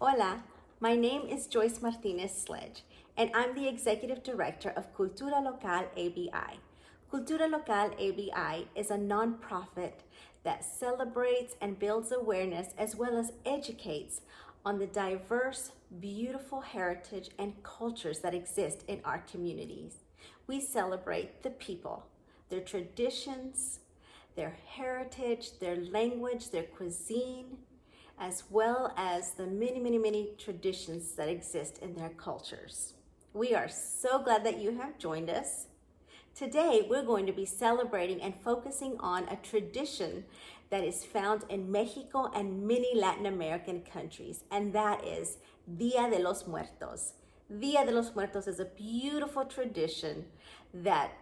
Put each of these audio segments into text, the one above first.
Hola, my name is Joyce Martinez Sledge, and I'm the Executive Director of Cultura Local ABI. Cultura Local ABI is a nonprofit that celebrates and builds awareness as well as educates on the diverse, beautiful heritage and cultures that exist in our communities. We celebrate the people, their traditions, their heritage, their language, their cuisine, as well as the many traditions that exist in their cultures. We are so glad that you have joined us. Today, we're going to be celebrating and focusing on a tradition that is found in Mexico and many Latin American countries, and that is Dia de los Muertos. Dia de los Muertos is a beautiful tradition that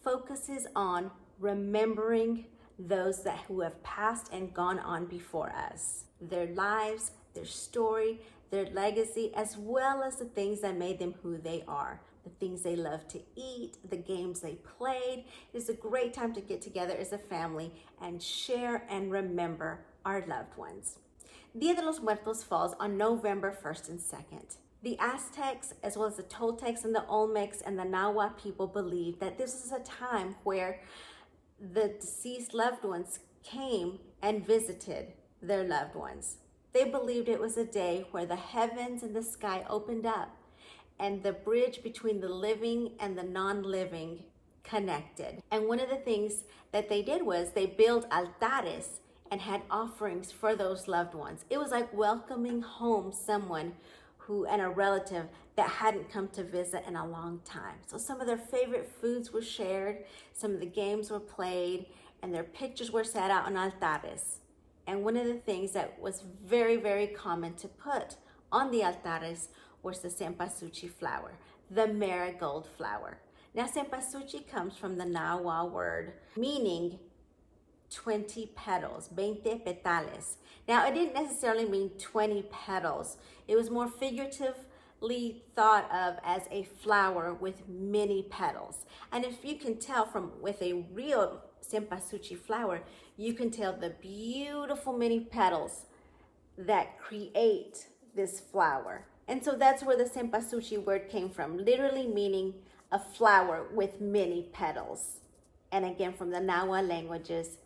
focuses on remembering those who have passed and gone on before us, their lives, their story, their legacy, as well as the things that made them who they are, the things they love to eat, the games they played. It's a great time to get together as a family and share and remember our loved ones. Dia de los Muertos falls on November 1st and 2nd. The Aztecs, as well as the Toltecs and the Olmecs and the Nahua people believed that this is a time where the deceased loved ones came and visited their loved ones. They believed it was a day where the heavens and the sky opened up and the bridge between the living and the non-living connected. And one of the things that they did was they built altares and had offerings for those loved ones. It was like welcoming home someone and a relative that hadn't come to visit in a long time. So some of their favorite foods were shared, some of the games were played, and their pictures were set out on altares. And one of the things that was very common to put on the altares was the cempasúchil flower, the marigold flower. Now, cempasúchil comes from the Nahua word meaning 20 petals, 20 petales. Now, it didn't necessarily mean 20 petals. It was more figuratively thought of as a flower with many petals. And if you can tell with a real cempasúchil flower, you can tell the beautiful many petals that create this flower. And so that's where the cempasúchil word came from, literally meaning a flower with many petals. And again, from the Nahua languages,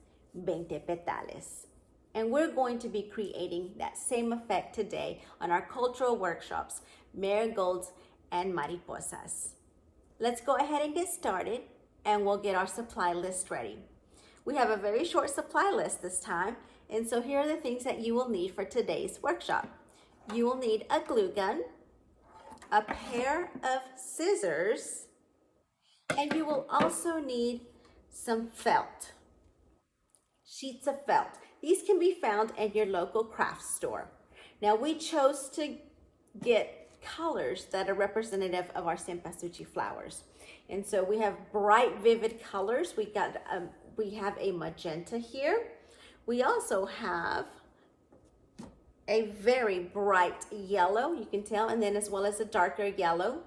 20 petales. And we're going to be creating that same effect today on our cultural workshops, Marigolds and Mariposas. Let's go ahead and get started, and we'll get our supply list ready. We have a very short supply list this time, and so here are the things that you will need for today's workshop. You will need a glue gun, a pair of scissors, and you will also need some felt. Sheets of felt. These can be found in your local craft store. Now, we chose to get colors that are representative of our cempasúchil flowers. And so we have bright, vivid colors. We have a magenta here. We also have a very bright yellow, you can tell, and then as well as a darker yellow.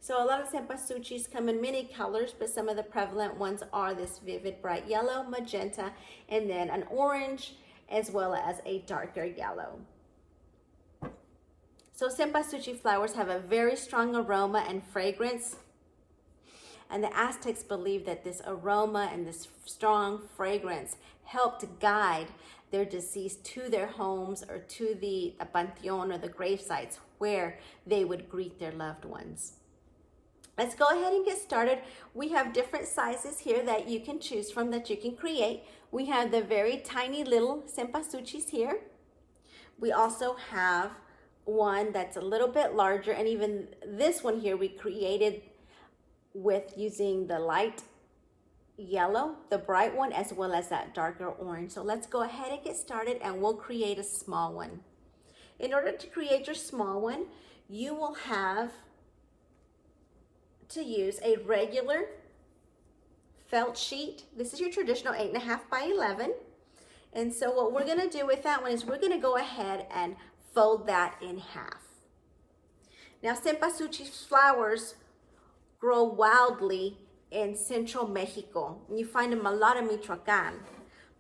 So a lot of cempasúchils come in many colors, but some of the prevalent ones are this vivid bright yellow, magenta, and then an orange, as well as a darker yellow. So cempasúchil flowers have a very strong aroma and fragrance. And the Aztecs believed that this aroma and this strong fragrance helped guide their deceased to their homes or to the panteon or the grave sites where they would greet their loved ones. Let's go ahead and get started. We have different sizes here that you can choose from, that you can create. We have the very tiny little cempasúchils here. We also have one that's a little bit larger, and even this one here we created with using the light yellow, the bright one, as well as that darker orange. So let's go ahead and get started, and we'll create a small one. In order to create your small one, you will have to use a regular felt sheet. This is your traditional 8.5 by 11. And so what we're gonna do with that one is we're gonna go ahead and fold that in half. Now, cempasúchil flowers grow wildly in central Mexico. You find them a lot in Michoacan.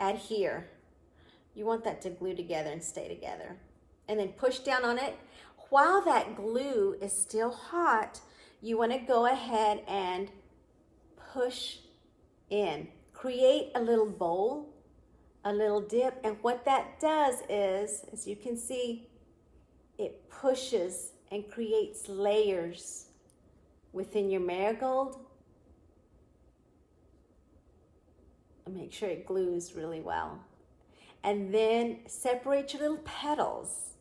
adhere. You want that to glue together and stay together. And then push down on it. While that glue is still hot, you want to go ahead and push in. Create a little bowl, a little dip, and what that does is, as you can see, it pushes and creates layers within your marigold. And make sure it glues really well. And then separate your little petals.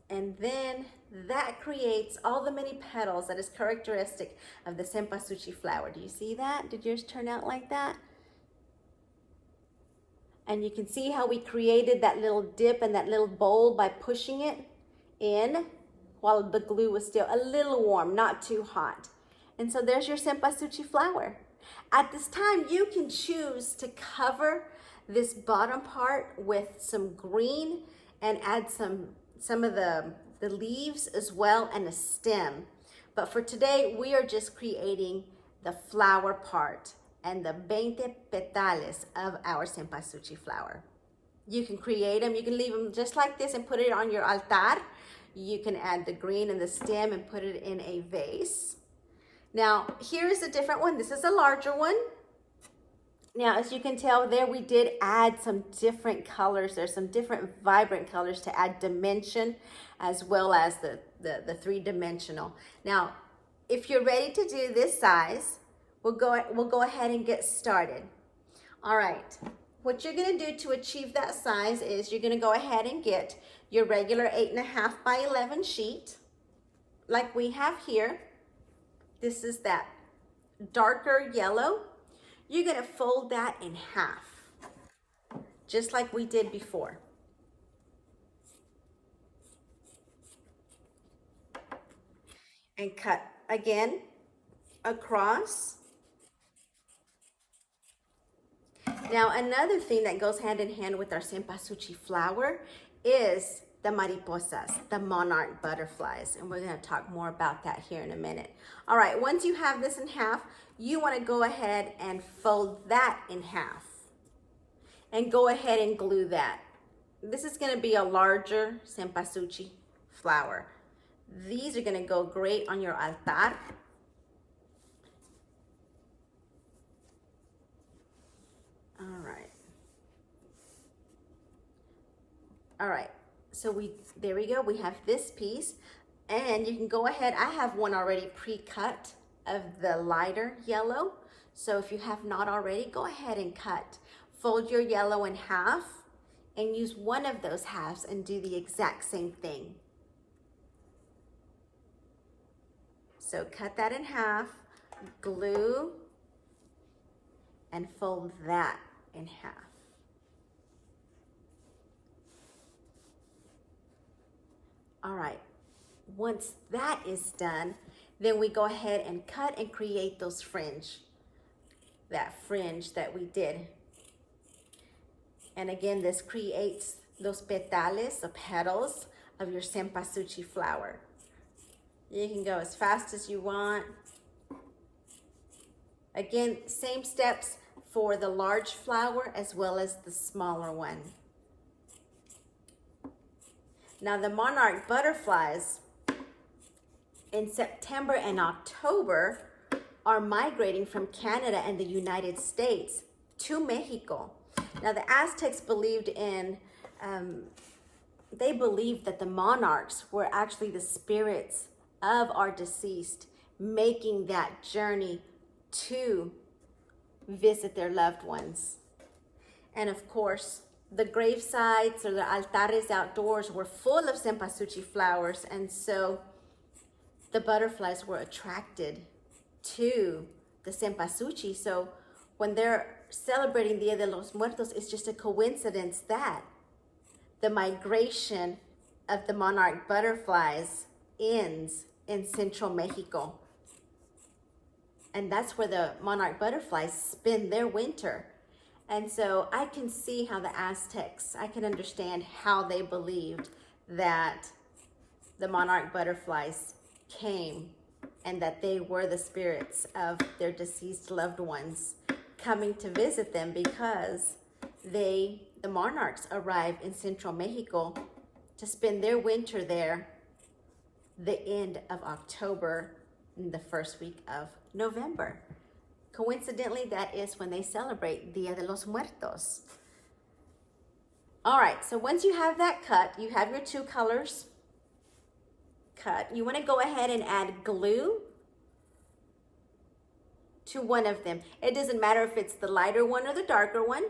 And then that creates all the many petals that is characteristic of the Cempasuchil flower. Do you see that? Did yours turn out like that? And you can see how we created that little dip and that little bowl by pushing it in while the glue was still a little warm, not too hot. And so there's your Cempasuchil flower. At this time, you can choose to cover this bottom part with some green and add some of the leaves as well and a stem. But for today, we are just creating the flower part and the 20 petales of our Cempasuchil flower. You can create them, you can leave them just like this and put it on your altar. You can add the green and the stem and put it in a vase. Now, here's a different one. This is a larger one. Now, as you can tell there, we did add some different colors. There's some different vibrant colors to add dimension as well as the three-dimensional. Now, if you're ready to do this size, we'll go ahead and get started. All right, what you're gonna do to achieve that size is you're gonna go ahead and get your regular 8.5 by 11 sheet like we have here. This is that darker yellow. You're gonna fold that in half, just like we did before. And cut again across. Now, another thing that goes hand in hand with our Cempasuchil flower is the mariposas, the monarch butterflies. And we're gonna talk more about that here in a minute. All right, once you have this in half, you wanna go ahead and fold that in half. And go ahead and glue that. This is gonna be a larger Cempasuchil flower. These are gonna go great on your altar. All right, so there we go. We have this piece, and you can go ahead. I have one already pre-cut of the lighter yellow. So if you have not already, go ahead and cut. Fold your yellow in half and use one of those halves and do the exact same thing. So cut that in half, glue, and fold that in half. All right, once that is done, then we go ahead and cut and create those fringe, that fringe that we did. And again, this creates those petales, the petals of your Cempasuchil flower. You can go as fast as you want. Again, same steps for the large flower as well as the smaller one. Now the monarch butterflies in September and October are migrating from Canada and the United States to Mexico. Now the Aztecs believed in, they believed that the monarchs were actually the spirits of our deceased making that journey to visit their loved ones. And of course, the grave sites or the altares outdoors were full of Cempasuchil flowers, and so the butterflies were attracted to the Cempasuchil. So when they're celebrating Dia de los Muertos, it's just a coincidence that the migration of the monarch butterflies ends in central Mexico. And that's where the monarch butterflies spend their winter. And so I can see how the Aztecs, I can understand how they believed that the monarch butterflies came and that they were the spirits of their deceased loved ones coming to visit them, because the monarchs arrived in Central Mexico to spend their winter there, the end of October and the first week of November. Coincidentally, that is when they celebrate Dia de los Muertos. All right, so once you have that cut, you have your two colors cut. You want to go ahead and add glue to one of them. It doesn't matter if it's the lighter one or the darker one.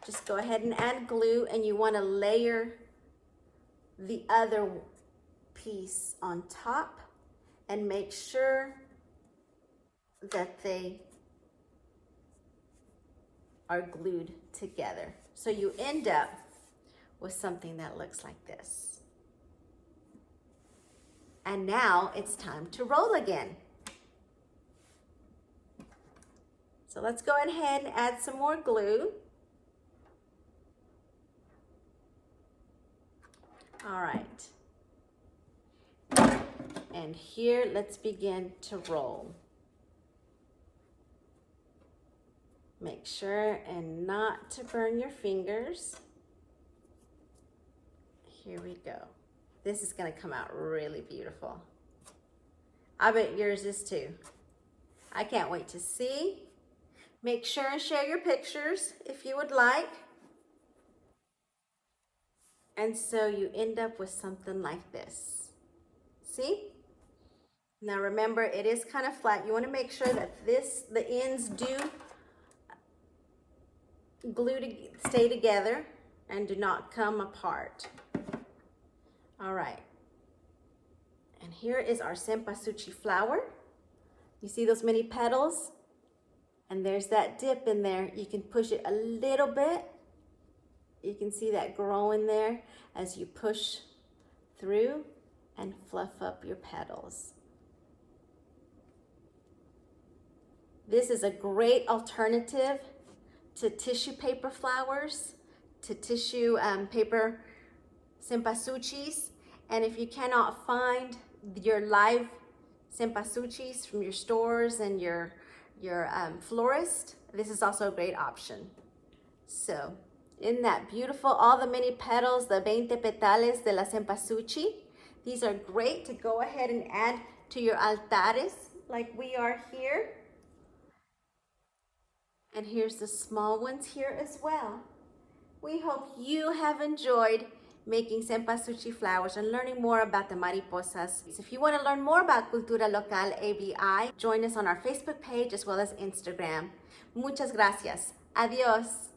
Just go ahead and add glue, and you want to layer the other piece on top and make sure that they are glued together. So you end up with something that looks like this. And now it's time to roll again. So let's go ahead and add some more glue. All right. And here, let's begin to roll. Make sure and not to burn your fingers. Here we go. This is gonna come out really beautiful. I bet yours is too. I can't wait to see. Make sure and share your pictures if you would like. And so you end up with something like this. See? Now remember, it is kind of flat. You want to make sure that the ends do stay together and do not come apart. All right. And here is our Cempasuchil flower. You see those many petals? And there's that dip in there. You can push it a little bit. You can see that growing there as you push through and fluff up your petals. This is a great alternative to tissue paper flowers, to tissue paper cempasúchils. And if you cannot find your live cempasúchils from your stores and your florist, this is also a great option. So, isn't that beautiful? All the many petals, the 20 petales de la cempasúchil. These are great to go ahead and add to your altares like we are here. And here's the small ones here as well. We hope you have enjoyed making cempasúchil flowers and learning more about the mariposas. If you want to learn more about Cultura Local ABI, join us on our Facebook page as well as Instagram. Muchas gracias. Adiós.